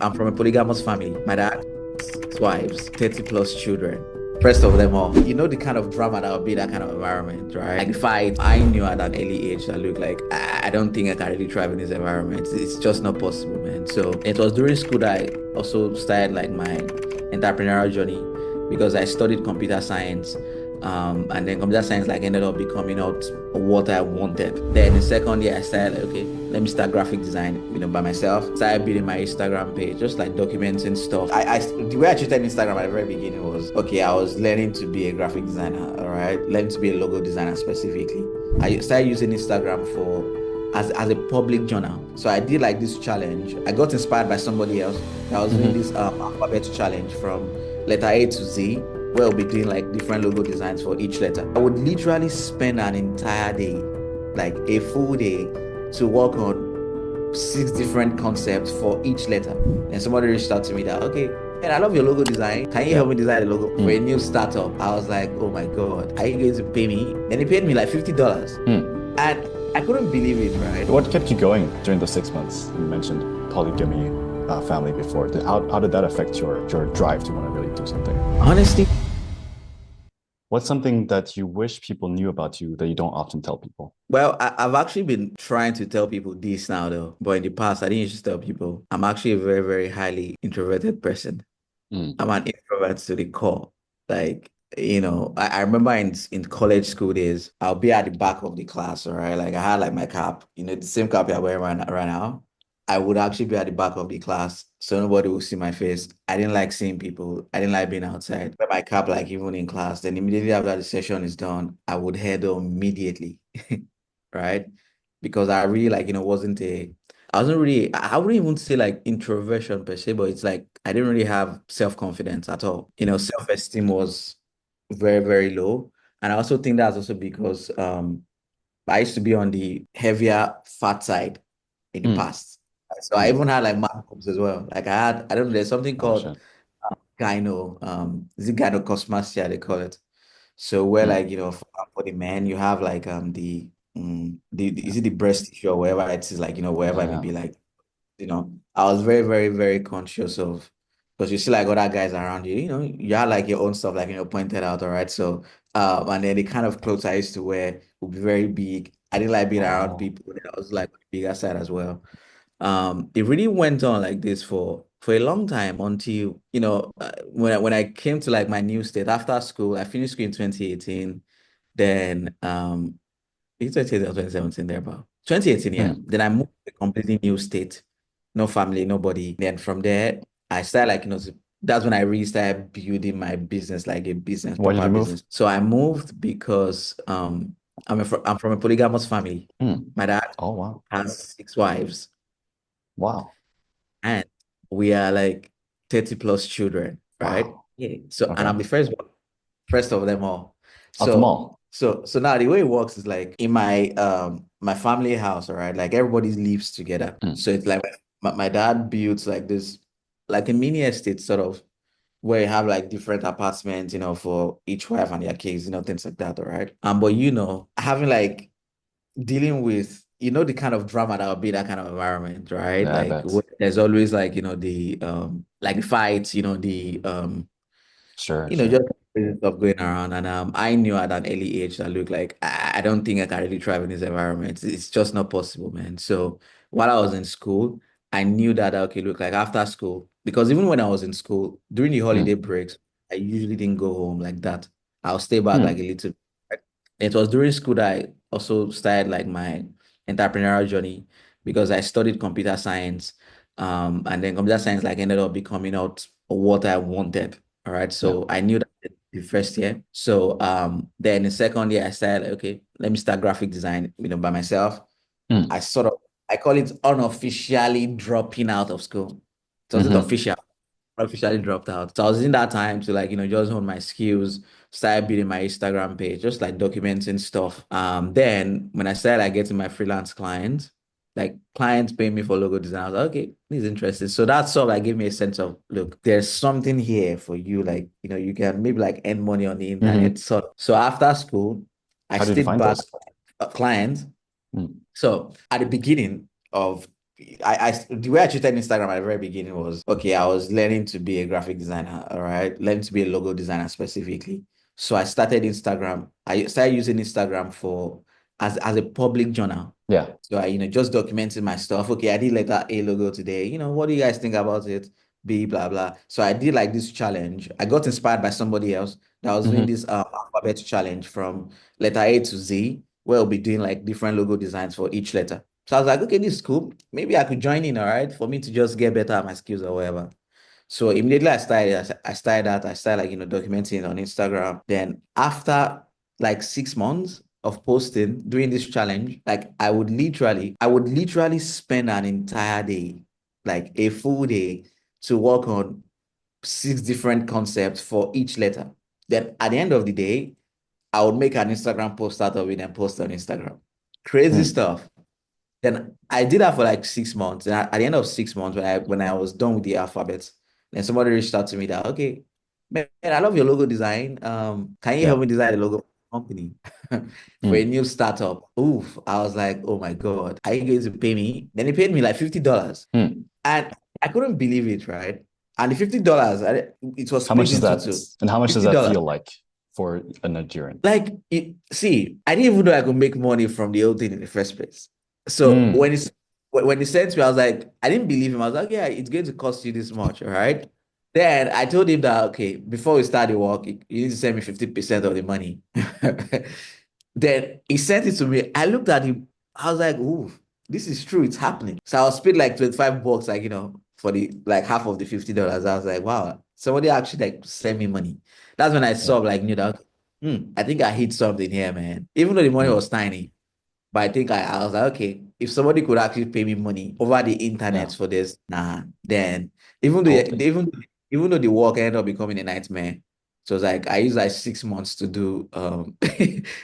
I'm from a polygamous family. My dad, his wives, 30 plus children. First of them all, you know the kind of drama that would be that kind of environment, right? Like the fight, I knew at an early age that look like I don't think I can really thrive in this environment. It's just not possible, man. So it was during school that I also started like my entrepreneurial journey because I studied computer science. And then computer science like ended up becoming out what I wanted. Then in second year, I started like, okay, let me start graphic design, by myself. Started building my Instagram page, just like documenting stuff. The way I treated Instagram at the very beginning was, okay, I was learning to be a graphic designer, all right, learning to be a logo designer specifically. I started using Instagram as a public journal. So I did like this challenge. I got inspired by somebody else that was doing this alphabet challenge from letter A to Z, where we'll be doing like different logo designs for each letter. I would literally spend an entire day, like a full day, to work on 6 different concepts for each letter. And somebody reached out to me that, okay, and I love your logo design. Can you help me design a logo for a new startup? I was like, oh my God, are you going to pay me? And he paid me like $50. And I couldn't believe it, right? What kept you going during those 6 months? You mentioned polygamy family before. How did that affect your drive to want to really do something? Honestly, what's something that you wish people knew about you that you don't often tell people? well, I've actually been trying to tell people this now, though. But in the past, I didn't used to tell people. I'm actually a very, very highly introverted person. I'm an introvert to the core. Like, I remember in college school days, I'll be at the back of the class, all right? Like I had like my cap, the same cap I wear right now. I would actually be at the back of the class, so nobody would see my face. I didn't like seeing people. I didn't like being outside. Wear my cap like even in class. Then immediately after the session is done, I would head home immediately, right? Because I really like, I wasn't really, I wouldn't even say like introversion per se, but it's like I didn't really have self-confidence at all. Self-esteem was very, very low. And I also think that's also because I used to be on the heavier fat side in the past. So I even had like man boobs as well. Like I don't know, there's something Oh, called shit. is it gynecomastia they call it. So where like, for the men, you have like is it the breast tissue or wherever it is, like, wherever it may Yeah. be like, I was very, very, very conscious of because you see like other guys around you, you have like your own stuff, like, pointed out, all right. So and then the kind of clothes I used to wear would be very big. I didn't like being around Oh. people. I was like on the bigger side as well. It really went on like this for a long time until, when I came to like my new state after school. I finished school in 2018. Then it's 2018 or 2017 there about 2018, yeah. Then I moved to a completely new state, no family, nobody. Then from there, I started like, that's when I really started building my business, like a business, Why did proper you move? business. So I moved because I'm from a polygamous family. My dad Oh, wow. has 6 wives, Wow. and we are like 30 plus children, right? Wow. Yeah. So, and Okay. I'm the first one, first of them all. Of them So, all. so now the way it works is like in my family house, all right, like everybody lives together. So it's like my dad builds like this, like a mini estate sort of where you have like different apartments, for each wife and their kids, things like that, all right. But having like dealing with the kind of drama that would be that kind of environment, right? Yeah, I Like bet. there's always like the like the fights, the Sure, just sure. stuff going around. And I knew at an early age that look like I don't think I can really thrive in this environment. It's just not possible, man. So while I was in school, I knew that okay, look, like after school, because even when I was in school during the holiday breaks, I usually didn't go home like that. I'll stay back like a little. It was during school that I also started like my entrepreneurial journey because I studied computer science. And then computer science like ended up becoming out what I wanted. All right. Yeah. So I knew that the first year. So then the second year I started like, okay, let me start graphic design, by myself. I sort of I call it unofficially dropping out of school. It wasn't official, officially dropped out. So I was using that time to like, just hone my skills, start building my Instagram page, just like documenting stuff. Then when I started like getting my freelance clients, like clients paying me for logo design, I was like, okay, this is interesting. So that sort of like gave me a sense of, look, there's something here for you. Like, you can maybe like earn money on the internet. So after school, I How did you stayed find back those? clients. Mm. So at the beginning of the way I treated Instagram at the very beginning was okay. I was learning to be a graphic designer, all right, learning to be a logo designer specifically. So I started Instagram. I started using Instagram for as a public journal. Yeah. So I, just documenting my stuff. Okay, I did letter A logo today. What do you guys think about it? B, blah, blah. So I did like this challenge. I got inspired by somebody else that was doing Hmm. this alphabet challenge from letter A to Z, where we'll be doing like different logo designs for each letter. So I was like, okay, this is cool. Maybe I could join in, all right, for me to just get better at my skills or whatever. So immediately I started like, documenting on Instagram. Then after like 6 months of posting, doing this challenge, like I would literally spend an entire day, like a full day to work on six different concepts for each letter. Then at the end of the day, I would make an Instagram post out of it and post on Instagram. Crazy Hmm. stuff. Then I did that for like 6 months. And at the end of 6 months, when I was done with the alphabet, then somebody reached out to me that, okay, man, I love your logo design. Can you help Yeah. me design a logo for the company for a Hmm. new startup? Oof. I was like, oh my God, are you going to pay me? Then he paid me like $50. Hmm. And I couldn't believe it, right? And the $50, it was How much split is into that? two. And how much does that $50. feel like for a Nigerian? Like, see, I didn't even know I could make money from the whole thing in the first place. So Hmm. when he sent me, I was like, I didn't believe him. I was like, yeah, it's going to cost you this much, all right? Then I told him that, okay, before we start the work, you need to send me 50% of the money. Then he sent it to me. I looked at him. I was like, ooh, this is true. It's happening. So I was paid like $25, like, for the like half of the $50. I was like, wow, somebody actually like sent me money. That's when I saw Yeah. like, that, I think I hit something here, man. Even though the money Hmm. was tiny, but I think I was like, okay, if somebody could actually pay me money over the internet Yeah. for this, nah, then even though Totally. even though the work ended up becoming a nightmare, so it's like I used like 6 months to do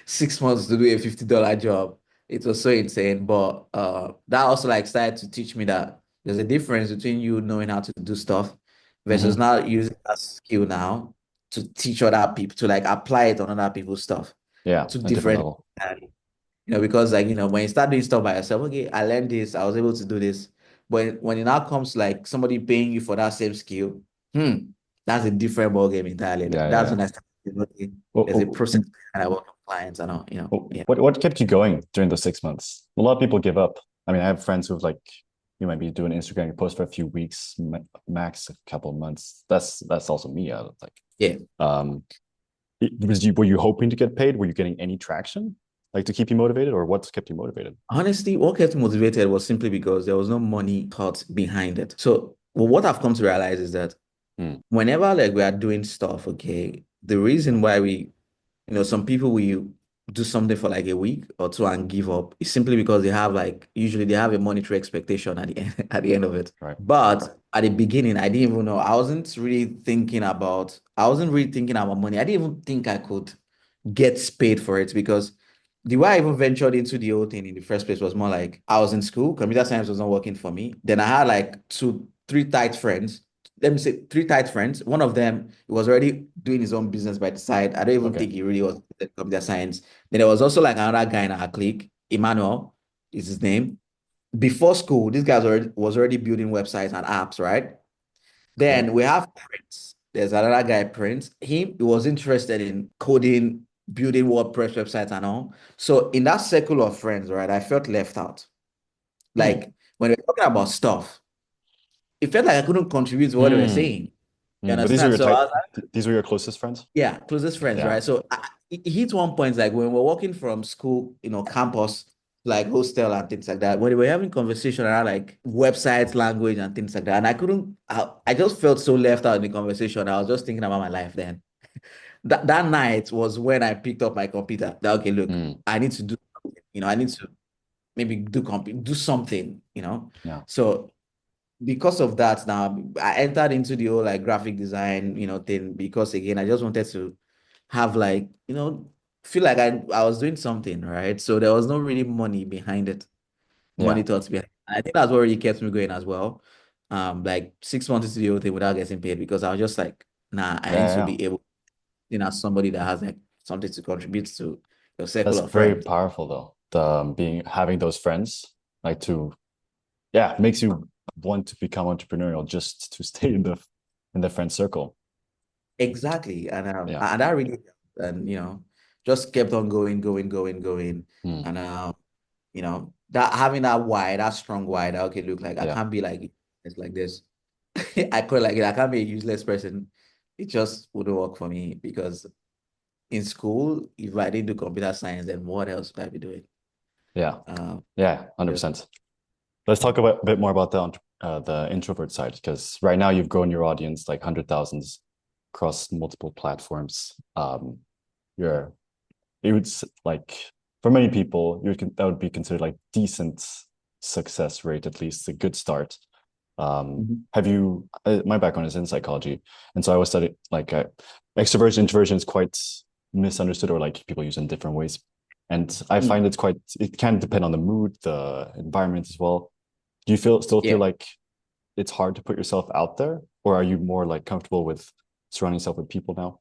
6 months to do a $50 job. It was so insane. But that also like started to teach me that there's a difference between you knowing how to do stuff versus Hmm. now using that skill now to teach other people to like apply it on other people's stuff. Yeah. Two A different different. level. Because like, when you start doing stuff by yourself, okay, I learned this, I was able to do this. But when it now comes to like somebody paying you for that same skill, hmm, that's a different ball game entirely. Yeah. Yeah. That's Yeah. when I started, okay, there's a Well, process and I work with clients and all, yeah. what kept you going during those 6 months? A lot of people give up. I mean, I have friends who've like, you might be doing Instagram, you post for a few weeks, max a couple of months. That's also me. I was like, Yeah. um, were you hoping to get paid? Were you getting any traction, like to keep you motivated, or what's kept you motivated? Honestly, what kept me motivated was simply because there was no money thought behind it. So, well, what I've come to realize is that Hmm. whenever like we are doing stuff, okay, the reason why some people will do something for like a week or two and give up is simply because they have like usually they have a monetary expectation at the end at the end of it. Right. But at the beginning, I didn't even know. I wasn't really thinking about money. I didn't even think I could get paid for it because the way I even ventured into the whole thing in the first place was more like I was in school, computer science was not working for me. Then I had like three tight friends. Let me say three tight friends. One of them was already doing his own business by the side. I don't even Okay. think he really was in computer science. Then there was also like another guy in our clique, Emmanuel is his name. Before school, this guy was already building websites and apps, right? Cool. Then we have Prince. There's another guy, Prince. He was interested in coding, building WordPress websites and all. So in that circle of friends, right, I felt left out. Hmm. Like when we're talking about stuff, it felt like I couldn't contribute to what they were Hmm. saying. You Hmm. But these are understand? your So I tight. was like, These were your closest friends. yeah, closest friends, Yeah. right? So it hit one point, like when we're walking from school, campus, like hostel and things like that, when we were having conversation around like websites, language, and things like that. And I couldn't, I just felt so left out in the conversation. I was just thinking about my life then. That night was when I picked up my computer. That, okay, look, Hmm. I need to do something, I need to maybe do something. Yeah. So because of that, now I entered into the whole like graphic design, thing because again, I just wanted to have like, feel like I was doing something, right? So there was no really money behind it, money Yeah. thoughts behind it. I think that's what really kept me going as well. Like 6 months into the whole thing without getting paid because I was just like, nah, I need Yeah. to Yeah. be able, as somebody that has like something to contribute to your circle That's of very friends. powerful though. The having those friends like to yeah, it makes you want to become entrepreneurial just to stay in the friend circle. Exactly. Yeah. And that really, and just kept on going, going, going, going. Mm, And that having that why, that strong why, that okay, look, like I yeah. can't be like it's like this. I could like I can't be a useless person. It just wouldn't work for me because in school, if I didn't do computer science, then what else would I be doing? Yeah. Um, Yeah. just 100%. Let's talk about a bit more about the introvert side because right now you've grown your audience like hundred thousands across multiple platforms. You're it would like for many people that would be considered like decent success rate, at least a good start. Mhm. Have you my background is in psychology, and so I was studying like extroversion introversion is quite misunderstood, or like people use it in different ways, and I Mm. find it can depend on the mood, the environment as well. Do you still feel Yeah, like it's hard to put yourself out there, or are you more like comfortable with surrounding yourself with people now?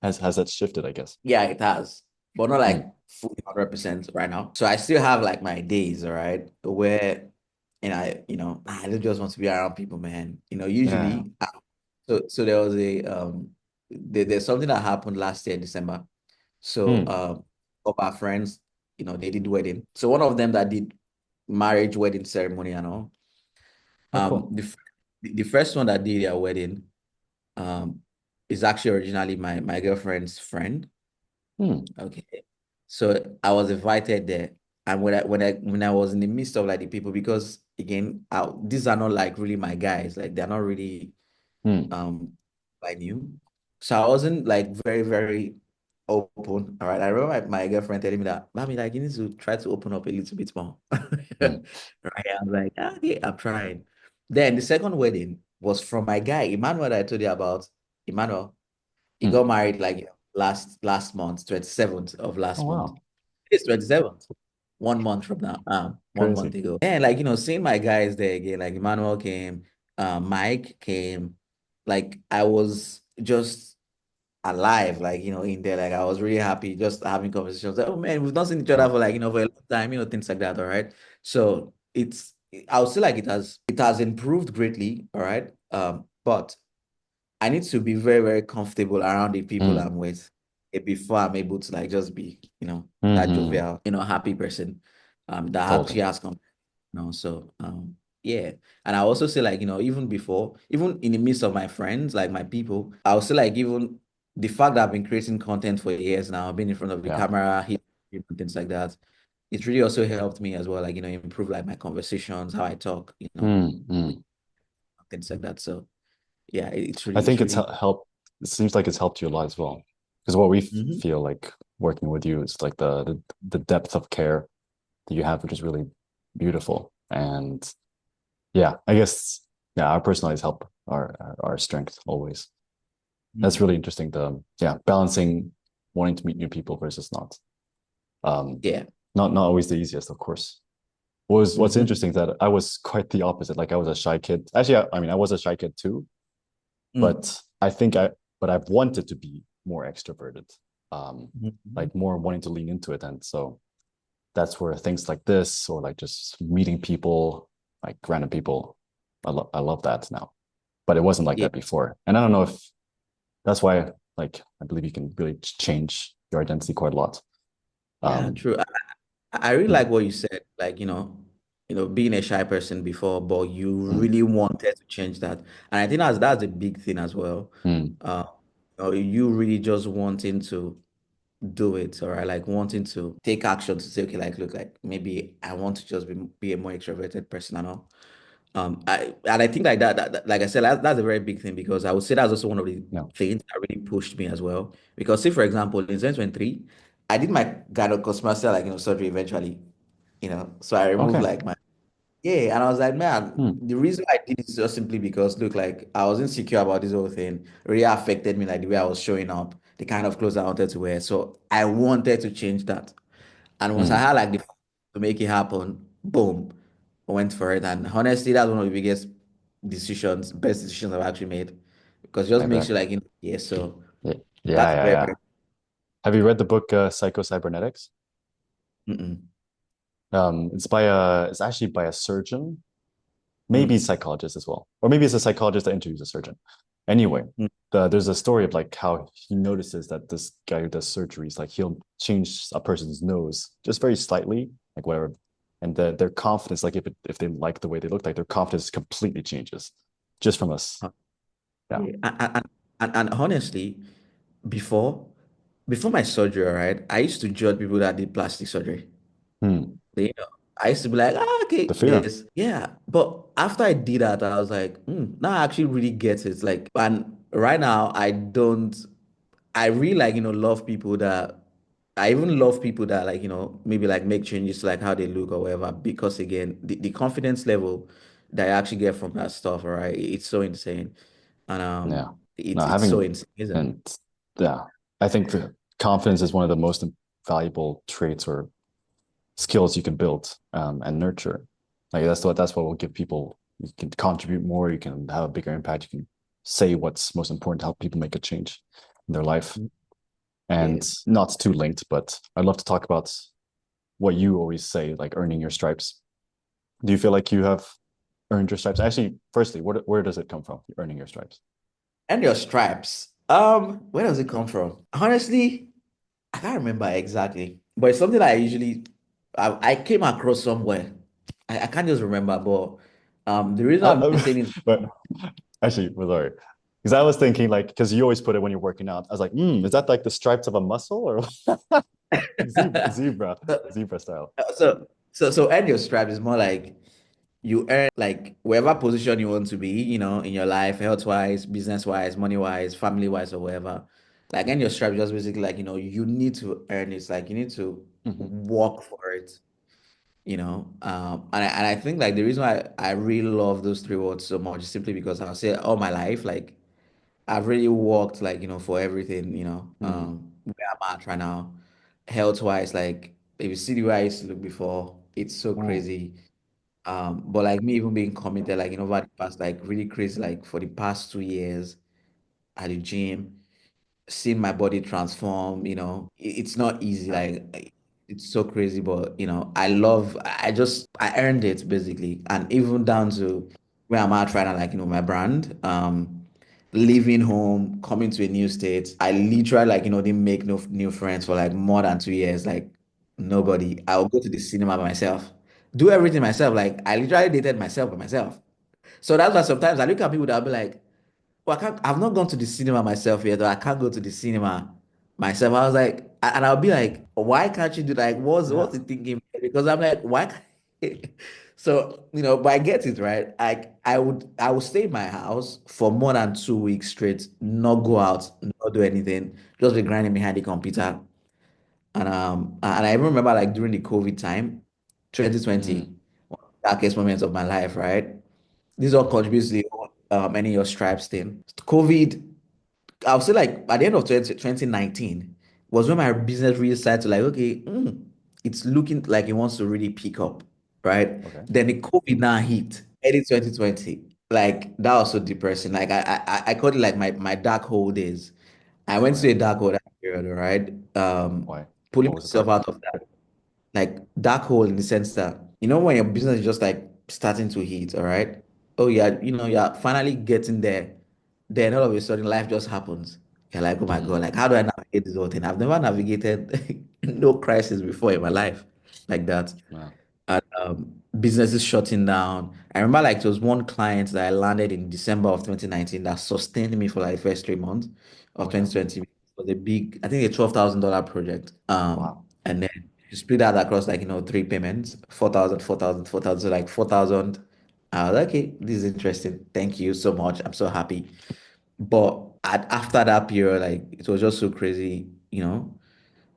Has that shifted, I guess? yeah, it has, but not like Mm, fully 100% right now. So I still have like my days, all right, where I don't just want to be around people, man. yeah. Usually, so there was there's something that happened last year in December. So Mm. of our friends, they did wedding. So one of them that did marriage wedding ceremony and all. Oh, cool. The first one that did their wedding um is actually originally my girlfriend's friend. Mm. Okay. So I was invited there. And when I was in the midst of like the people, because again, these are not like really my guys, like they're not really Mm. um I knew. So I wasn't like very, very open. All right. I remember my girlfriend telling me that, Bami, like you need to try to open up a little bit more. Mm. Right. I was like, "Ah, okay, I'm trying." Then the second wedding was from my guy, Emmanuel, that I told you about. Emmanuel, he Mm. got married like last month, 27th of Oh, last month. wow. It's 27th. 1 month from now. 1 month Crazy. ago. And like, seeing my guys there again, like Emmanuel came, Mike came, like I was just alive, like, in there. Like I was really happy just having conversations. Like, oh man, we've not seen each other Wow. for like, for a long time, things like that. All right. So I'll say like it has improved greatly. All right. But I need to be very, very comfortable around the people Mm. I'm with before I'm able to like just be, that Hmm. jovial, happy person that actually Totally. has come, so yeah. And I also say like, even in the midst of my friends, like my people, I'll say like even the fact that I've been creating content for years now, been in front of the Yeah. camera, things like that, it's really also helped me as well, like, improve like my conversations, how I talk, Mm. Mm. things like that. So yeah, it's I really, think it's it's really. helped. It seems like it's helped you a lot as well. Because what we Mhm. feel like working with you is like the depth of care that you have, which is really beautiful. And yeah, I guess yeah, our personalities help our strength always. That's Mm. really interesting. Yeah, balancing wanting to meet new people versus not. Um, Yeah. not always the easiest, of course. What's Hmm. interesting is that I was quite the opposite. Like I was a shy kid. Actually, I mean, I was a shy kid too, Mm. but I think but I've wanted to be more extroverted, Mhm. like more wanting to lean into it. And so that's where things like this, or like just meeting people, like random people, I love that now. But it wasn't like Yeah. that before. And I don't know if that's why, like, I believe you can really change your identity quite a lot. Yeah, Um, true. I really mm, like what you said, like, being a shy person before, but you mm, really wanted to change that. And I think that's a big thing as well. mm, Uh, you really just wanting to do it, all right, like wanting to take action to say, okay, like, look, like maybe I want to just be a more extroverted person and all. I think like like I said, that's a very big thing because I would say that's also one of the no. things that really pushed me as well. Because say for example, in 2023, I did my gynecomastia like surgery eventually, so I removed Okay. like my yeah, and I was like, man, Mm, the reason I did it is just simply because look, like I was insecure about this whole thing. It really affected me, like the way I was showing up, the kind of clothes I wanted to wear. So I wanted to change that. And once I mm, had like the to make it happen, boom, I went for it. And honestly, that's one of the biggest best decisions I've actually made. Because it just I makes bet. you like, yeah, so Yeah, that's yeah, very, yeah. very Have you read the book Psycho-Cybernetics? mm-mm. It's actually by a surgeon, maybe Mm, psychologist as well, or maybe it's a psychologist that interviews a surgeon. Anyway, mm, there's a story of like how he notices that this guy who does surgeries, like he'll change a person's nose just very slightly, like whatever, and their confidence, like if they like the way they look, like their confidence completely changes just from us. Yeah. yeah. And honestly, before before my surgery, right, I used to judge people that did plastic surgery. Hmm. I used to be like, The okay, fear. this, yeah. But after I did that, I was like, now I actually really get it. Like, and right now, I don't. I really like, love people that. I even love people that like, maybe like make changes to like how they look or whatever. Because again, the confidence level that I actually get from that stuff, all right, it's so insane, and Yeah. No, it's so having insane, isn't it? and yeah, I think the confidence is one of the most valuable traits or skills you can build and nurture. Like that's what will give people. You can contribute more. You can have a bigger impact. You can say what's most important to help people make a change in their life. And Yeah. not too linked, but I'd love to talk about what you always say, like earning your stripes. Do you feel like you have earned your stripes? Actually, firstly, where does it come from? Earning your stripes. And your stripes. Where does it come from? Honestly, I can't remember exactly, but it's something I usually I came across somewhere. I can't just remember, but the reason Oh I've no, been saying it, but actually, well, sorry. Because I was thinking like, because you always put it when you're working out. I was like, is that like the stripes of a muscle or zebra, zebra style? so earn your stripes is more like you earn like wherever position you want to be, in your life, health wise, business wise, money wise, family wise, or whatever. Like earn your stripes just basically like you need to earn it. It's like you need to Hmm. work for it. And I think like the reason why I really love those three words so much is simply because I'll say all my life, like I've really worked like, for everything, where I'm at right now, health wise, like if you see the way I used to look before, it's so Mm. crazy. But like me even being committed, like, over the past, like really crazy, like for the past 2 years at the gym, seeing my body transform, it's not easy. Yeah. Like it's so crazy, but I earned it basically. And even down to where I'm at right now, like, my brand, leaving home, coming to a new state. I literally like, didn't make no new friends for like more than 2 years. Like Wow. nobody. I'll go to the cinema by myself, do everything myself. Like I literally dated myself by myself. So that's why sometimes I look at people that'll be like, well, I've not gone to the cinema myself yet, or I can't go to the cinema myself. I was like, and I'll be like, why can't you do that? Like, what's Yeah. the thinking? Because I'm like, why can't so, but I get it, right? I would stay in my house for more than 2 weeks straight, not go Mm. out, not do anything, just be grinding behind the computer. And I even remember like during the COVID time, 2020, Mm. one of the darkest moments of my life, right? This all contributes to the any of your stripes thing. COVID, I'll say like at the end of 2019 was when my business really started to like, okay, it's looking like it wants to really pick up, right? Okay. Then the COVID now hit early 2020. Like that was so depressing. Like I called it like my dark hole days. I went to Right. a dark hole that period, right? Why? Pulling What was the myself dark out hole? of that like dark hole in the sense that when your business is just like starting to hit, all right? Oh yeah, you're finally getting there. Then all of a sudden life just happens. You're like, oh my God, Mm. like how do I navigate this whole thing? I've never navigated no crisis before in my life like that. Yeah. And businesses shutting down. I remember like there was one client that I landed in December of 2019 that sustained me for like the first 3 months of Oh yeah. 2020. It was a big, I think a $12,000 project. Wow. And then you split that across like, three payments, 4,000, 4,000, 4,000, so like 4,000. I was like, okay, this is interesting. Thank you so much. I'm so happy. But after that period, like it was just so crazy,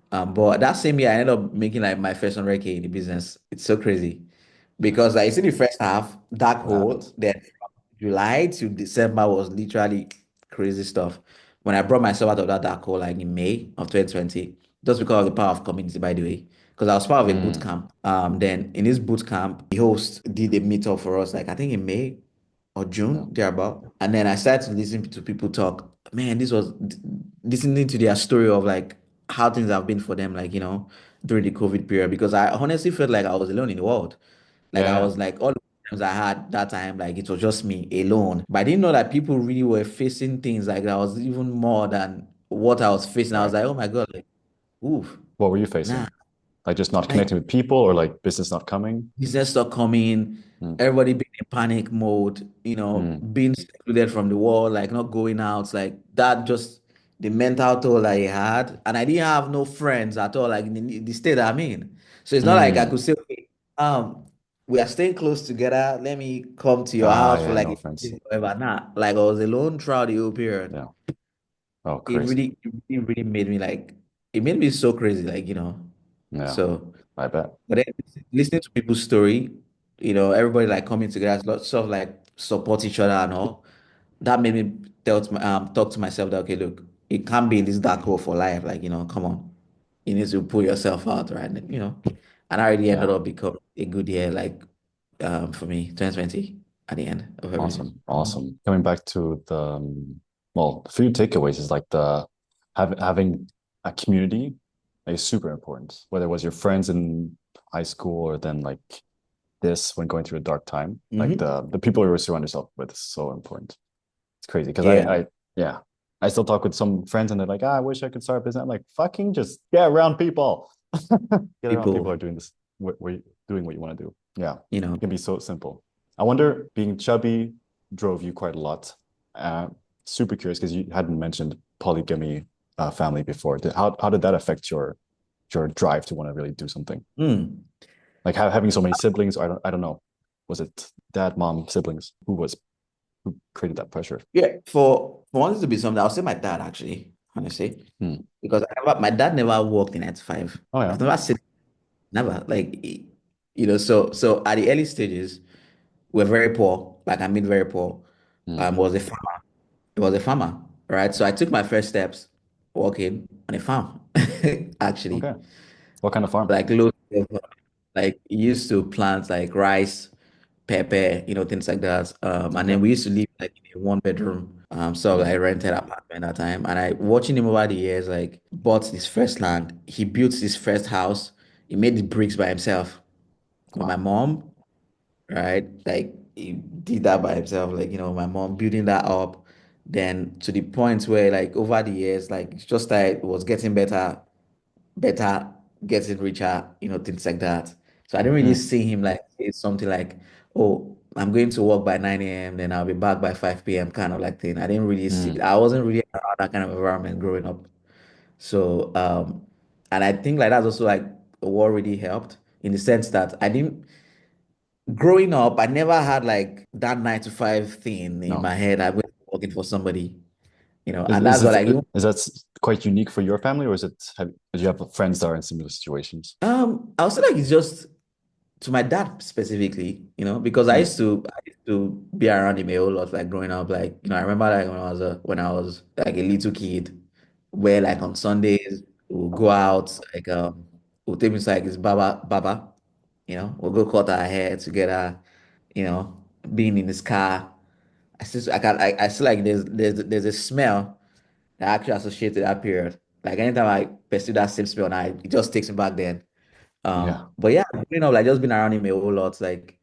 but that same year, I ended up making like my first 100K in the business. It's so crazy because like, you see the first half, dark What happened? hole, then from July to December was literally crazy stuff. When I brought myself out of that dark hole, like in May of 2020, just because of the power of community, by the way, because I was part of a boot Mm. camp. Then in this boot camp, the host did a meetup for us, like I think in May or Yeah. June, thereabout. And then I started to listen to people talk. Man, this was listening to their story of like how things have been for them, like, during the COVID period because I honestly felt like I was alone in the world. Like Yeah, I yeah. was like all the times I had that time, like it was just me alone. But I didn't know that people really were facing things like that was even more than what I was facing. I was Right. like, oh my God, like, oof, What were you nah. facing? Like just not Like connecting with people or like business not coming? business stopped coming, Mm, everybody being in panic mode, mm, being secluded from the world, like not going out, like that just the mental toll I had. And I didn't have no friends at all, like in the state I'm in. So it's not like I mm. could say, okay, we are staying close together. Let me come to your Ah, house for yeah, like no a friends. day, whatever. Nah, like I was alone throughout the whole period. Yeah. Oh, It crazy. really, it really made me like, it made me so crazy, like, Yeah, so. I bet. But then listening to people's story, everybody like coming together, lots of like support each other and all. That made me talk to myself that okay, look, it can't be in this dark hole for life. Like, come on. You need to pull yourself out, right? And I already ended Yeah. up become a good year, like for me, 2020 at the end of everything. Awesome. Awesome. Coming back to the well, the few takeaways is like the having a community is super important. Whether it was your friends in high school or then like this when going through a dark time, like Hmm. the people you surround yourself with is so important. It's crazy because Yeah, I yeah, I still talk with some friends and they're like, I wish I could start a business. I'm like, fucking just get around people. Get around people who people, are doing this, doing what you want to do. Yeah, you know, it can be so simple. I wonder, being chubby drove you quite a lot. Uh, Super curious because you hadn't mentioned polygamy family before. How did that affect your drive to want to really do something? mm, Like having so many siblings, or I don't know. Was it dad, mom, siblings? Who created that pressure? yeah, for wanting to be something, I'll say my dad actually, honestly. Hmm. Because my dad never worked in 9 to 5. Oh I've yeah. never seen, never like, so at the early stages, we're very poor. Like I mean, very poor. Hmm. Was a farmer. It was a farmer, right? So I took my first steps working on a farm, actually. Okay. What kind of farm? Like loads of, like used to plant like rice, pepper, things like that. And Okay. then we used to live like in a one bedroom. So Hmm. I rented apartment at that time. And I watching him over the years, like bought his first land. He built his first house. He made the bricks by himself. But my Wow. mom, right, like he did that by himself. Like, my mom building that up. Then to the point where like over the years, like it's just like it was getting better, getting richer, things like that. So I didn't really Hmm. see him like say something like, oh, I'm going to work by 9 a.m., then I'll be back by 5 p.m. kind of like thing. I didn't really see, Hmm. I wasn't really around that kind of environment growing up. So, and I think like that's also like what really helped in the sense that growing up, I never had like that 9 to 5 thing in No. my head. I was working for somebody, Is and is that's what it like, even is that quite unique for your family, or is it do you have friends that are in similar situations? I would say like it's just to my dad specifically, because I Hmm. used to I used to be around him a whole lot, like growing up. Like, I remember like when I was like a little kid, where like on Sundays we'll go out, like we'll take me to like his baba, we'll go cut our hair together, you know, being in his car. I still like there's a smell that I actually associated that period. Like anytime I pursue that same smell, now it just takes me back then. Yeah. But yeah, like just being around him a whole lot, like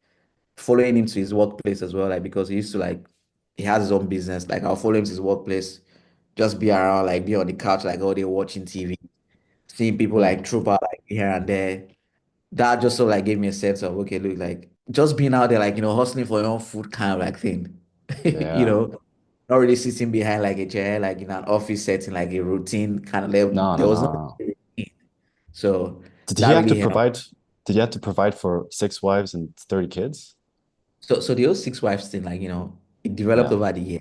following him to his workplace as well, like because he used to like he has his own business. Like I'll follow him to his workplace, just be around, like be on the couch, like all day watching TV, seeing people Hmm. like troop out like here and there. That just sort of like gave me a sense of okay, look, like just being out there, like hustling for your own food kind of like thing. Yeah. Not really sitting behind like a chair, like in an office setting, like a routine kind of level. No, no, There was no no. routine. So Did he that have to really helped. provide? Did he have to provide for 6 wives and 30 kids? So the whole six wives thing, like, it developed Yeah. over the year.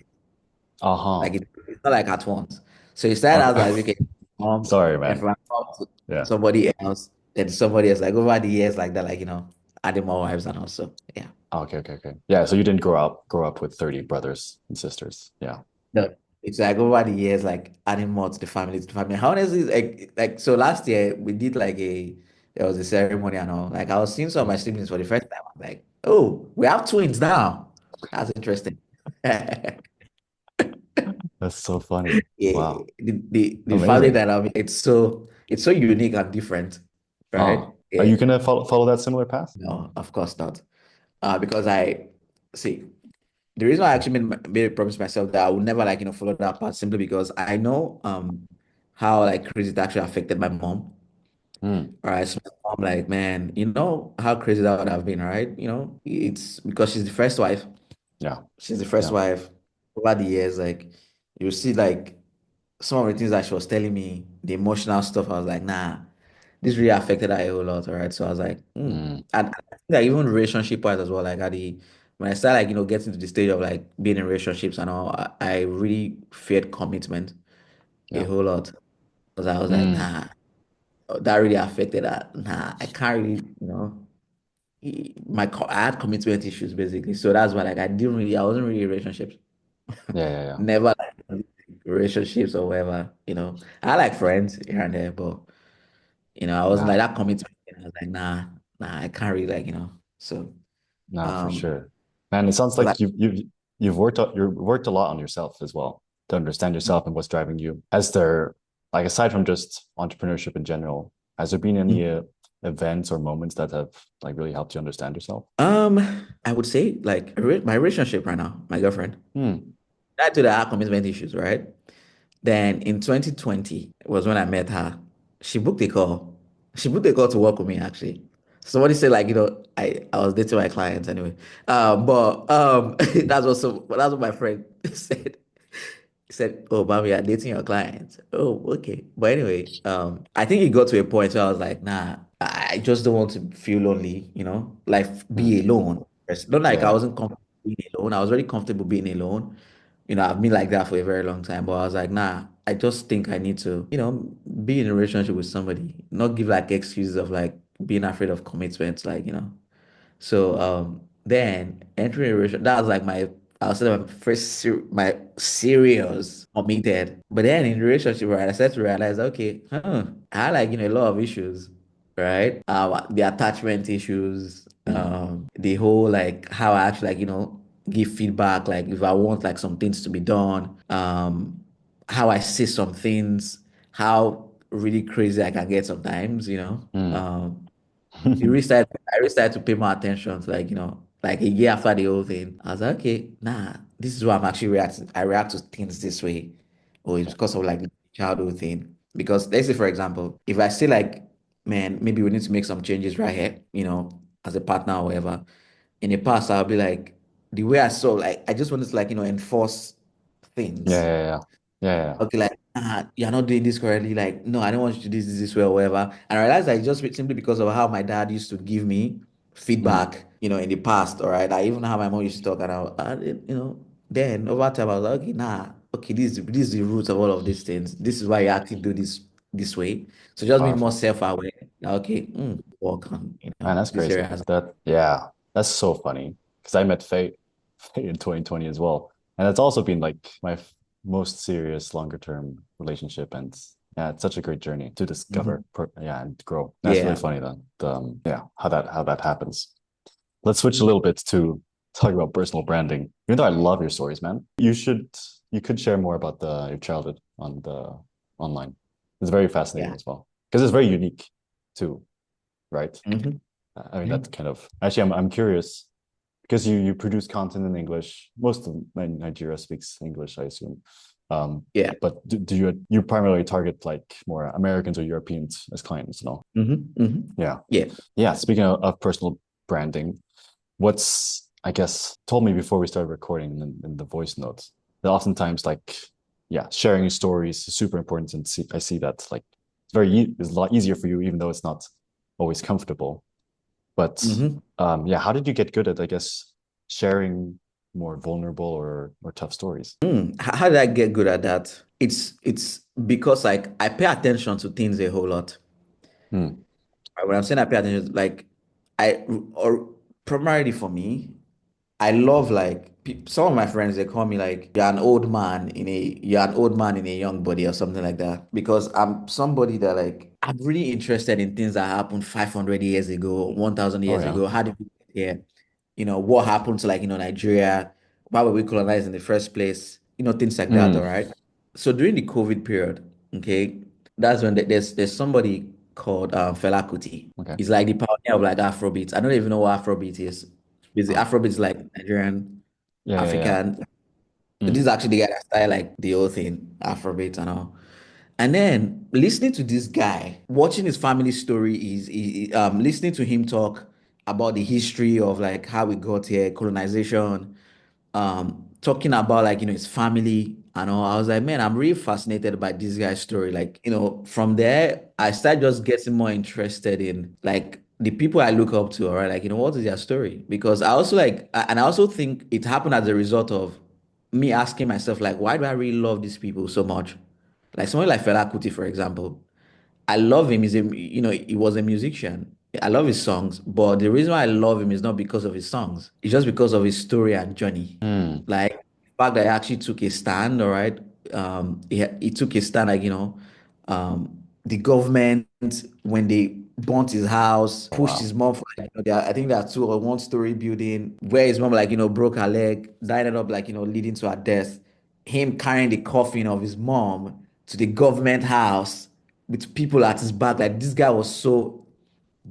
Like Uh-huh. it's not like at once. So it started Okay. out like okay, mom, Sorry, then man. from my mom to Yeah. somebody else, then somebody else. Like over the years, like that, like adding more wives and also, yeah. Okay, okay, okay. Yeah, so you didn't grow up with 30 brothers and sisters. Yeah. No, it's like over the years, like adding more to the family. How honestly, like so last year we did like there was a ceremony and all. Like I was seeing some of my siblings for the first time. I'm like, oh, we have twins now. That's interesting. That's so funny. Yeah, Wow. the family Amazing. dynamic, it's so unique and different. Ah, right? are you Yeah, gonna follow that similar path? no, of course not. Because I see the reason why I actually made a promise to myself that I would never like follow that path simply because I know how like crazy it actually affected my mom. Hmm. All right, so my mom like man, you know how crazy that would have been, right? It's because she's the first wife. Yeah. She's the first Yeah. wife. Over the years, like you see like some of the things that she was telling me, the emotional stuff, I was like, nah, this really affected her a whole lot, all right? So I was like, Mm. And I think that even relationship wise as well, like at the when I started like, getting to the stage of like being in relationships and all, I really feared commitment a Yeah. whole lot. Because I was like, Mm. nah, that really affected her. Nah, I can't really, I had commitment issues basically. So that's why like I wasn't really in relationships. Yeah. Yeah. Yeah. Never like relationships or whatever, I like friends here and there, but I wasn't like Nah. that commitment. I was like, nah, I can't really like, so Nah, for um sure. Man, it sounds like like you've worked a lot on yourself as well to understand yourself and what's driving you. Has there, like, aside from just entrepreneurship in general, has there been any events or moments that have like really helped you understand yourself? I would say like my relationship right now, my girlfriend. Hmm. I told her I had commitment issues, right? Then in 2020 was when I met her. She booked a call. She booked a call to work with me actually. Somebody said like, I was dating my clients anyway. But that's what my friend said. He said, "Oh, Bami, you're dating your clients." Oh, okay. But anyway, I think it got to a point where I was like, nah, I just don't want to feel lonely, like be Hmm. alone. It's not like I Yeah. wasn't comfortable being alone. I was very comfortable being alone. I've been like that for a very long time, but I was like, nah, I just think I need to, be in a relationship with somebody, not give like excuses of like being afraid of commitments, like, So then entering a relationship, that was like I'll say my my serious committed. But then in the relationship, right, I started to realize, okay, I had like a lot of issues, right? The attachment issues, Hmm. the whole like how I actually like give feedback, like if I want like some things to be done, how I see some things, how really crazy I can get sometimes, Hmm. I really started to pay more attention to like, like a year after the whole thing. I was like, okay, nah, this is why I'm actually reacting. I react to things this way. Or it's because of like the childhood thing. Because let's say, for example, if I say like, man, maybe we need to make some changes right here, as a partner or whatever. In the past, I'll be like, the way I saw, like, I just wanted to like, enforce Yeah. things. Yeah. Yeah. Yeah. Yeah. Okay, like, you're not doing this correctly. Like, no, I don't want you to do this way or whatever. And I realized that it's just simply because of how my dad used to give me Hmm. feedback, in the past. All right. I even how my mom used to talk, and then over time I was like, okay, okay, this is the root of all of these things. This is why you actually do this way. So just being more Powerful. self-aware. Like, okay, work on, Man, that's this area crazy. as Yeah, that's so funny because I met Faye in 2020 as well. And it's also been like my most serious longer term relationship. And yeah, it's such a great journey to Mhm. discover, yeah, and grow. That's really Yeah. funny then. Yeah, how that happens. Let's switch a little bit to talk about personal branding. Even though I love your stories, man, you could share more about your childhood on the online. It's very fascinating Yeah. as well because it's very unique too, right? Hmm. I mean, that's kind of actually, I'm curious because you produce content in English. Most of Nigeria speaks English, I assume. Yeah. But do you primarily target like more Americans or Europeans as clients? No. Hmm. Hmm. Yeah, Yeah. yeah. Speaking of personal branding, what's I guess told me before we started recording in the voice notes that oftentimes like yeah, sharing your stories is super important, and I see that like it's a lot easier for you, even though it's not always comfortable. But Hmm. yeah, how did you get good at, I guess, sharing more vulnerable or tough stories? How did I get good at that? It's because like I pay attention to things a whole lot. Hmm. When I'm saying I pay attention, like I or primarily for me, I love like some of my friends they call me like you're an old man in a young body or something like that because I'm somebody that like I'm really interested in things that happened 500 years ago, 1000 Oh years yeah. ago. How did we get here? What happened to like Nigeria? Why were we colonized in the first place? Things like that, Hmm. all right? So during the COVID period, okay, that's when there's somebody. called Fela Kuti. Okay. He's like the pioneer of like Afrobeat. I don't even know what Afrobeat is. Basically, Oh, Afrobeat is like Nigerian, yeah, yeah, yeah. African. This Mm. is actually the guy that started like the whole thing, Afrobeat and all. And then listening to this guy, watching his family story listening to him talk about the history of like how we got here, colonization, talking about like, his family and all. I was like, man, I'm really fascinated by this guy's story. Like, from there, I started just getting more interested in like the people I look up to, all right? Like, what is their story? Because I also and I also think it happened as a result of me asking myself, like, why do I really love these people so much? Like someone like Fela Kuti, for example. I love him. He was a musician. I love his songs, but the reason why I love him is not because of his songs. It's just because of his story and journey. Mm. Like the fact that he actually took a stand, all right. He took a stand, like, the government when they burnt his house, Oh, pushed wow. his mom for like, I think there are two or one-story building where his mom like, broke her leg, that ended up like, leading to her death. Him carrying the coffin of his mom to the government house with people at his back. Like this guy was so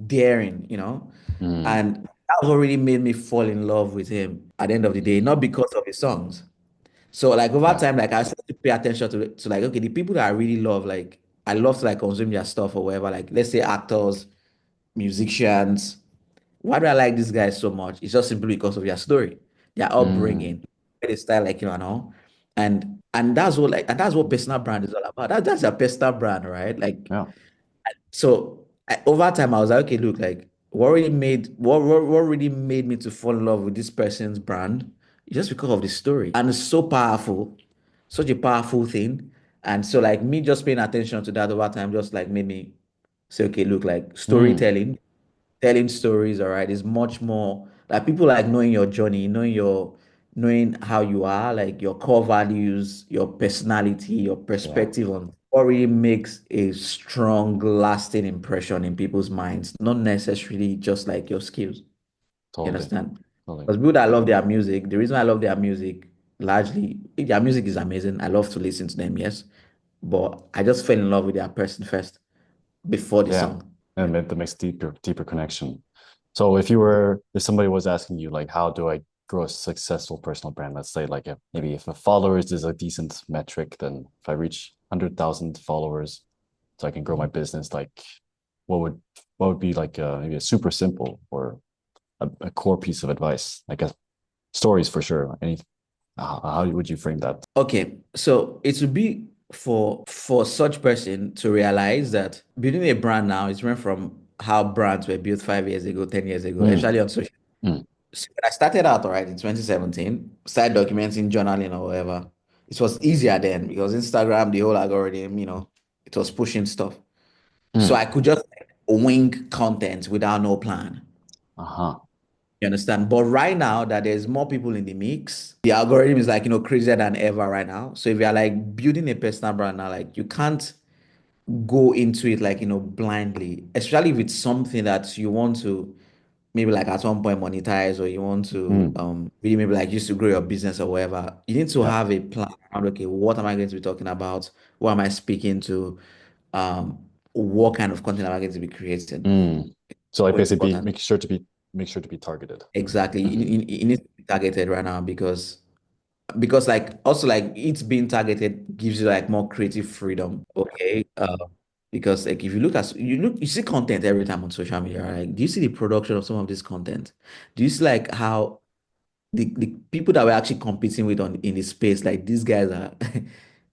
daring. Mm. And that was what really made me fall in love with him at the end of the day, not because of his songs. So like over Yeah. time, like I started to pay attention to like, okay, the people that I really love, like I love to like consume their stuff or whatever. Like let's say actors, musicians. Why do I like these guys so much? It's just simply because of their story, their Mm. upbringing, their style, like and all. And that's what personal brand is all about. That's a personal brand, right? Like Yeah. so over time, I was like, okay, look, like what really made me to fall in love with this person's brand is just because of the story. And it's so powerful, such a powerful thing. And so like me just paying attention to that over time just like made me say, okay, look, like Mm. storytelling, telling stories, all right, is much more like people like knowing your journey, knowing how you are, like your core values, your personality, your Yeah. perspective on what really makes a strong, lasting impression in people's minds, not necessarily just like your skills. You Totally. understand? Totally. Because people that love their music, the reason I love their music largely, their music is amazing. I love to listen to them, yes. But I just fell in love with their person first before the Yeah. song. And that makes deeper connection. So if somebody was asking you like, how do I grow a successful personal brand? Let's say like maybe if a followers is a decent metric, then if I reach 100,000 followers, so I can grow my business, like what would what would be like maybe a super simple or a core piece of advice? Like a stories for sure. How would you frame that? Okay, so it would be for such person to realize that building a brand now is different from how brands were built 5 years ago, 10 years ago, Mm, especially on social. mm, So when I started out, all right, in 2017, started documenting, journaling or whatever. It was easier then because Instagram, the whole algorithm, it was pushing stuff. So mm. I could just wing content without no plan. Uh-huh. You understand? But right now that there's more people in the mix, the algorithm is like, crazier than ever right now. So if you're like building a personal brand now, like you can't go into it like, blindly, especially if it's something that you want to maybe like at one point monetize or you want to Mm, really maybe like just to grow your business or whatever. You need to yeah. have a plan around, okay, what am I going to be talking about? What am I speaking to? What kind of content am I going to be creating? Mm. So like So basically important. make sure to be targeted. Exactly. Hmm. It needs to be targeted right now because like also like it's being targeted gives you like more creative freedom. Okay. Because like if you you see content every time on social media, right? Do you see the production of some of this content? Do you see like how the people that we're actually competing with on in the space, like these guys are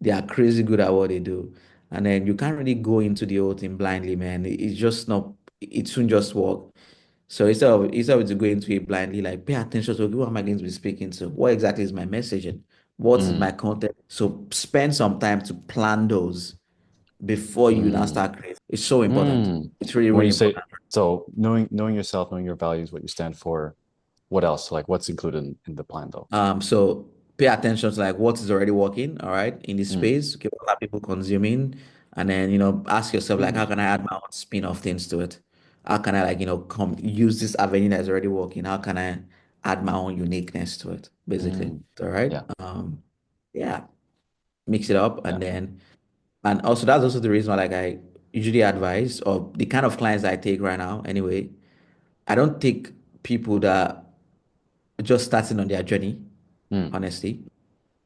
they are crazy good at what they do. And then you can't really go into the whole thing blindly, man. It's just not it shouldn't just work. So instead of to go into it blindly, like pay attention to okay, who am I going to be speaking to? What exactly is my messaging? What is my Mm, content? So spend some time to plan those before you now mm, start creating. It's so important. mm. It's really, When really you say important. so knowing yourself, knowing your values, what you stand for, what else? Like what's included in the plan though? So pay attention to like what is already working, all right, in this Mm, space. Okay, what are people consuming? And then, ask yourself like, how mm, can I add my own spin off things to it? How can I like, come use this avenue that's already working? How can I add my own uniqueness to it, basically? mm. All right. Yeah, Yeah, mix it up yeah. and also that's also the reason why like usually advise, or the kind of clients I take right now, anyway, I don't take people that are just starting on their journey, Mm. honestly.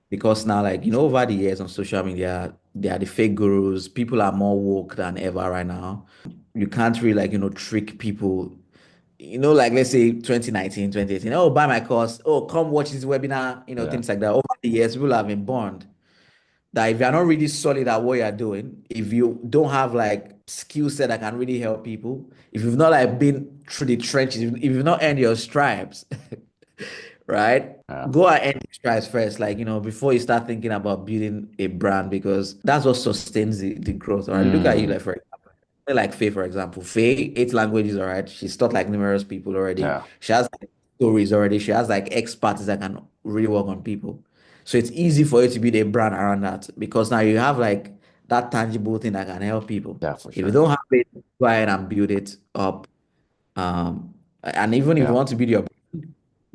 Because now, like, over the years on social media, they are the fake gurus. People are more woke than ever right now. You can't really, like, trick people. Like, let's say 2019, 2018. Oh, buy my course. Oh, come watch this webinar, Yeah. things like that. Over the years, people have been burned that if you're not really solid at what you're doing, if you don't have like skill set that can really help people, if you've not like been through the trenches, if you've not earned your stripes, right? Yeah. Go and earn your stripes first, like before you start thinking about building a brand, because that's what sustains the growth. All right. Look at you, Mm. like for example, like Faye, for example. Faye, 8 languages, all right. She's taught like numerous people already. Yeah. She has like, stories already. She has like experts that can really work on people. So it's easy for you to build a brand around that because now you have like that tangible thing that can help people. Yeah, for If you sure. don't have it, go ahead and build it up. And even if you Yeah. want to build your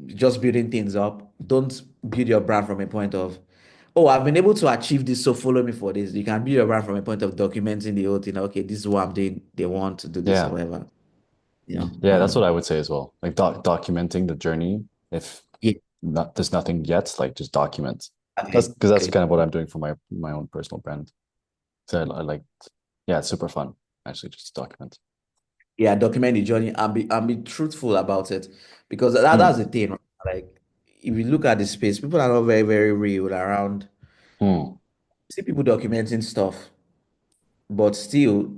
just building things up, don't build your brand from a point of, oh, I've been able to achieve this, so follow me for this. You can build your brand from a point of documenting the whole thing. Okay, this is what I'm doing. They want to do this or Yeah. whatever. You know. Yeah, that's what I would say as well. Like documenting the journey. If Yeah, there's nothing yet, like just document. That's exactly. because that's Okay. kind of what I'm doing for my own personal brand. So I like, yeah, it's super fun actually just to document. Yeah, document the journey and be truthful about it because that's Mm. the thing, right? Like if you look at the space, people are not very, very real around. Mm. See people documenting stuff, but still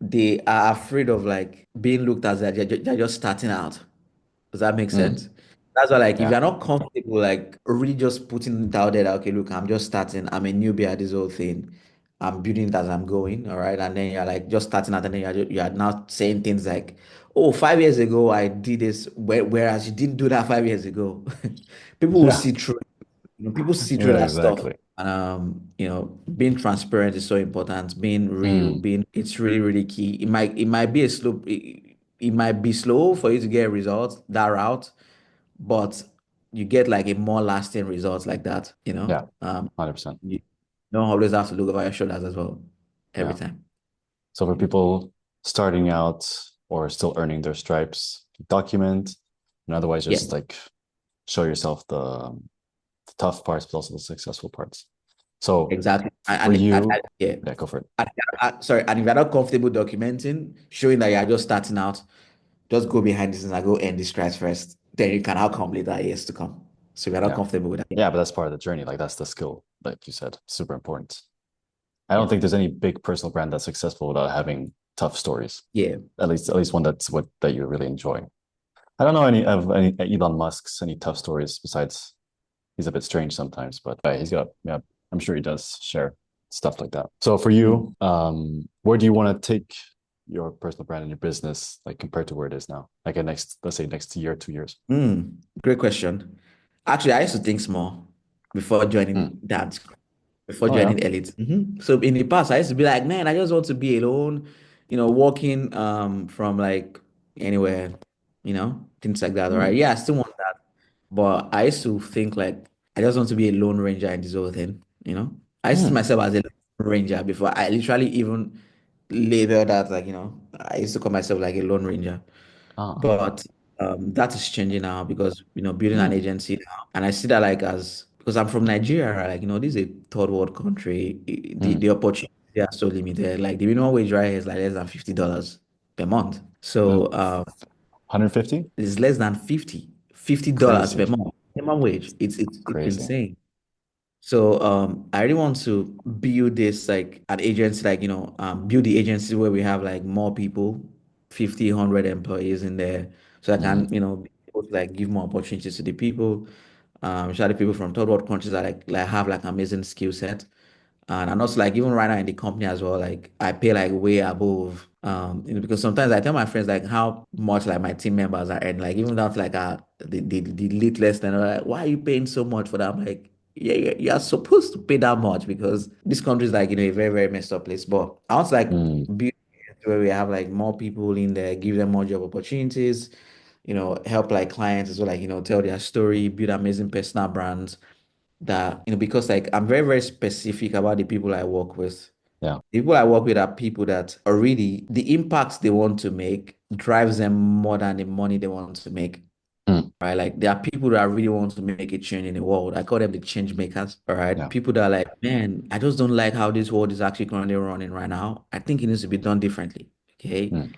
they are afraid of like being looked at as they're just starting out. Does that make Mm. sense? That's why, like, if Yeah. you're not comfortable, like, really just putting it out there, that, okay, look, I'm just starting. I'm a newbie at this whole thing. I'm building it as I'm going, all right? And then you're like just starting out, and then you're now saying things like, oh, 5 years ago, I did this, whereas you didn't do that 5 years ago. People will Yeah. see through, people see through Yeah, that stuff. exactly. And, being transparent is so important. Being real, Mm. it's really, really key. It might be a slow, it might be slow for you to get results that route, but you get like a more lasting results like that, Yeah, 100%. you don't always have to look over your shoulders as well every Yeah. time. So for people starting out or still earning their stripes, document, and otherwise Yeah, just like show yourself the tough parts, but also the successful parts. So exactly. for you, Yeah. yeah, go for it. Sorry, and if you're not comfortable documenting, showing that you're just starting out, just go behind the scenes and go end the scratch first. Then you can outcome later years to come. So if you're not Yeah. comfortable with that. Yeah, but that's part of the journey. Like that's the skill, like you said, super important. I Yeah. don't think there's any big personal brand that's successful without having tough stories. Yeah. At least one that's what that you really enjoy. I don't know any Elon Musk's any tough stories besides he's a bit strange sometimes, but he's got, yeah, I'm sure he does share stuff like that. So for Mm. you, where do you want to take your personal brand and your business, like compared to where it is now? Like let's say next year, 2 years. Great question. Actually, I used to think small before joining Mm. that, before Oh yeah. joining Elite. So in the past, I used to be like, man, I just want to be alone, walking from like anywhere, things like that. All right. Mm. Yeah, I still want that. But I used to think like I just want to be a lone ranger in this whole thing. I used to see Mm. myself as a lone ranger before I literally even labeled that, like, I used to call myself like a lone ranger. Ah. But that is changing now because building an Mm. agency now, and I see that like as because I'm from Nigeria, right? Like this is a third world country. The Mm. opportunities are so limited. Like the minimum wage right here is like less than $50 per month. Uh, So 150? it's less than $50 per Crazy. month minimum wage. It's Crazy. insane. So I really want to build this like an agency, like build the agency where we have like more people, 50, 100 employees in there, so I Mm. can be able to like give more opportunities to the people, especially people from third world countries that like have like amazing skill set. And also like even right now in the company as well, like I pay like way above, because sometimes I tell my friends like how much like my team members are earning, like even down to like the littlest, and they're like, why are you paying so much for that? I'm like, yeah, you're supposed to pay that much because this country is like a very, very messed up place. But I want to like Mm. build where we have like more people in there, give them more job opportunities, help like clients as well, like tell their story, build amazing personal brands that because like I'm very, very specific about the people I work with. Yeah. People I work with are people that already the impact they want to make drives them more than the money they want to make. Mm, Right? Like there are people that really want to make a change in the world. I call them the change makers. All right. yeah. People that are like, man, I just don't like how this world is actually currently running right now. I think it needs to be done differently. Okay. Mm,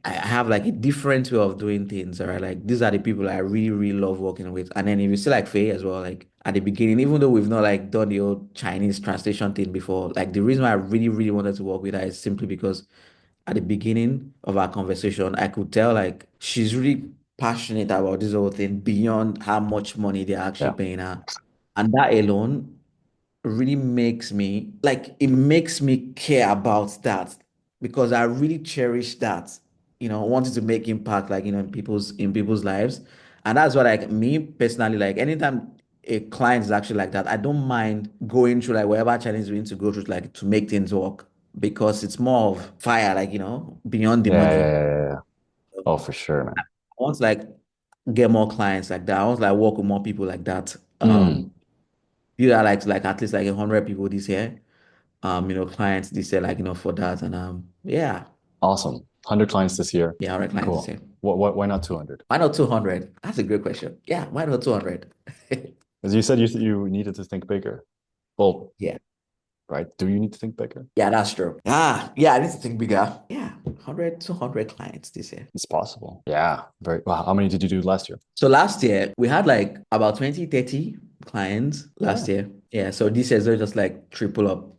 I have like a different way of doing things. All right. Like these are the people I really, really love working with. And then if you see like Faye as well, like at the beginning, even though we've not like done the old Chinese translation thing before, like the reason why I really, really wanted to work with her is simply because at the beginning of our conversation, I could tell like she's really passionate about this whole thing beyond how much money they're actually yeah. paying her. And that alone really makes me like it makes me care about that because I really cherish that, wanting to make impact like in people's lives. And that's what like me personally, like anytime a client is actually like that, I don't mind going through like whatever challenge we need to go through like to make things work because it's more of fire, like beyond the Yeah, yeah, money. yeah, yeah, yeah. Oh, for sure, man. I want to like get more clients like that. I want to like work with more people like that. Mm, You are like at least like 100 people this year. Clients this year, like, for that. And yeah, awesome. 100 clients this year. yeah, 100 clients this Cool. year. Why not 200? Why not 200? That's a great question. Yeah, why not 200? As you said, you needed to think bigger. Well, Yeah, right? Do you need to think bigger? yeah, that's true. Yeah, I need to think bigger. Yeah, 100, 200 clients this year. It's possible. Yeah. Very well. How many did you do last year? So last year, we had like about 20, 30 clients last Yeah. year. Yeah, so this year, so just like triple up,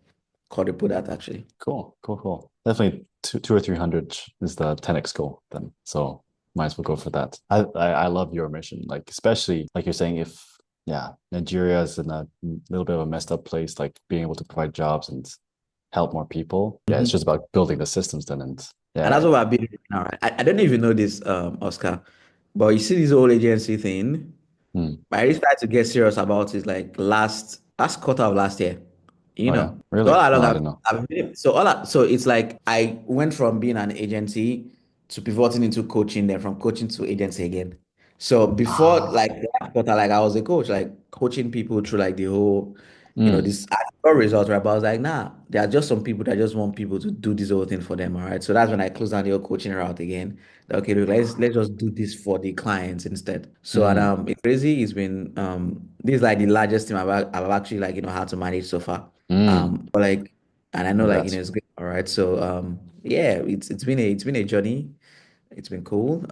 quadruple that actually. Cool. Cool. Cool. Definitely two or 300 is the 10x goal then. So might as well go for that. I love your mission. Like, especially like you're saying, if yeah, Nigeria is in a little bit of a messed up place, like being able to provide jobs and help more people. Yeah, it's Mhm. just about building the systems then. And And that's yeah, what I've been doing now, right? I don't even know this, Oscar, but you see this whole agency thing. yeah. Hmm. I really started to get serious about it like last quarter of last year. Oh yeah, So really? all No, along I didn't know. so it's like I went from being an agency to pivoting into coaching, then from coaching to agency again. So before Ah. like last quarter, like I was a coach, like coaching people through like the whole, Mm, this I saw results, right? But I was like, nah, there are just some people that just want people to do this whole thing for them, all right? So that's when I closed down the whole coaching route again. Okay, look, let's just do this for the clients instead. So and mm, it's crazy. It's been this is like the largest team I've actually like had to manage so far. mm. But like, and I know like Congrats. it's good. All right. So yeah, it's been a journey. It's been cool.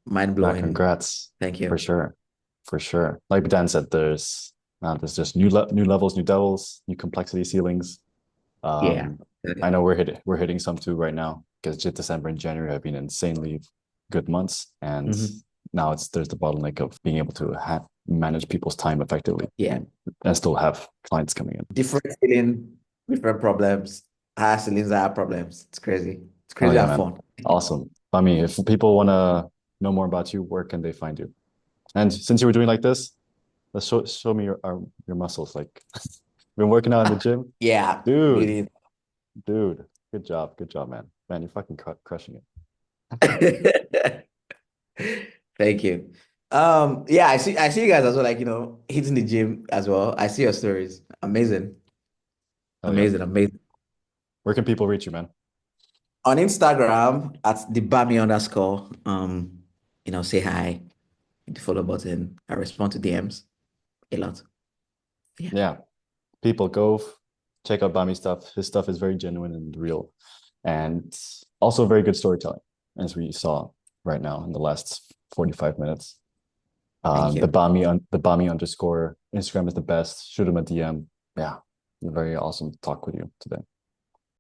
Mind Yeah, blowing. congrats. Thank For you. sure. For sure. Like Dan said, there's just new levels, new devils, new complexity ceilings. Yeah. Um, I know we're hitting some too right now because December and January have been insanely good months, and Mhm. now there's the bottleneck of being able to manage people's time effectively Yeah. and still have clients coming in. Different feeling, different problems. Higher ceilings, higher problems. It's crazy. It's Oh crazy yeah, and man. fun. Awesome. Bami, if people want to know more about you, where can they find you? And since you were doing like this, let's show me your muscles. Like, been working out in the gym, Yeah. dude. Really. Dude, good job, man. Man, you're fucking crushing it. Thank you. Yeah, I see you guys as well, like, hitting the gym as well. I see your stories. Amazing. Hell yeah. Amazing, amazing. Where can people reach you, man? On Instagram at the Bami underscore, say hi, hit the follow button. I respond to DMs a lot. Yeah. Yeah, people go check out Bami stuff. His stuff is very genuine and real, and also very good storytelling, as we saw right now in the last 45 minutes. Thank The you. Bami underscore Instagram is the best. Shoot him a DM. Yeah, very awesome to talk with you today.